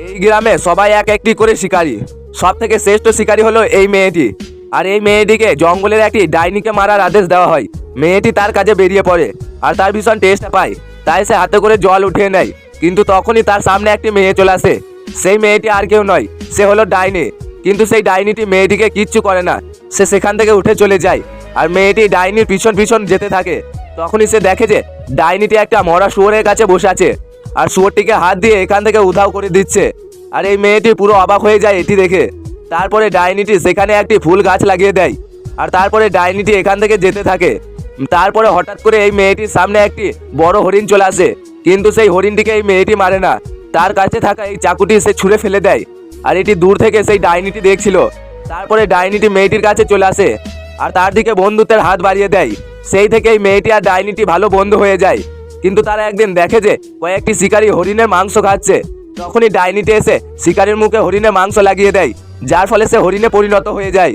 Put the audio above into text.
এই গ্রামে সবাই এক একটি করে শিকারী। সব থেকে শ্রেষ্ঠ শিকারী হলো এই মেয়েটি। আর এই মেয়েটিকে জঙ্গলের একটি ডাইনিকে মারার আদেশ দেওয়া হয়। মেয়েটি তার কাজে বেরিয়ে পড়ে আর তার ভীষণ টেস্ট পায়, তাই সে হাতে করে জল উঠিয়ে নেয়। কিন্তু তখনই তার সামনে একটি মেয়ে চলে আসে। সেই মেয়েটি আর কেউ নয়, সে হলো ডাইনি। কিন্তু সেই ডাইনিটি মেয়েটিকে কিচ্ছু করে না, সে সেখান থেকে উঠে চলে যায়। আর মেয়েটি ডাইনির পিছন পিছন যেতে থাকে। তখনই সে দেখে যে ডাইনিটি একটা মরা শুয়োরের কাছে বসে আছে আর শুয়োরটিকে হাত দিয়ে এখান থেকে উধাও করে দিচ্ছে। আর এই মেয়েটি পুরো অবাক হয়ে যায় এটি দেখে। তারপরে ডাইনিটি সেখানে একটি ফুল গাছ লাগিয়ে দেয় আর তারপরে ডাইনিটি এখান থেকে যেতে থাকে। তারপরে হঠাৎ করে এই মেয়েটির সামনে একটি বড় হরিণ চলে আসে, কিন্তু সেই হরিণটিকে এই মেয়েটি মারে না। তার কাছে থাকা এই চাকুটি সে ছুঁড়ে ফেলে দেয়। আর এটি দূর থেকে সেই ডাইনিটি দেখছিল। তারপরে ডাইনিটি মেয়েটির কাছে চলে আসে আর তার দিকে বন্ধুত্বের হাত বাড়িয়ে দেয়। সেই থেকে এই মেয়েটি আর ডাইনিটি ভালো বন্ধু হয়ে যায়। কিন্তু তারা একদিন দেখে যে কয়েকটি শিকারী হরিণের মাংস খাচ্ছে। তখনই ডাইনিটি এসে শিকারীর মুখে হরিণের মাংস লাগিয়ে দেয়, যার ফলে সে হরিণে পরিণত হয়ে যায়।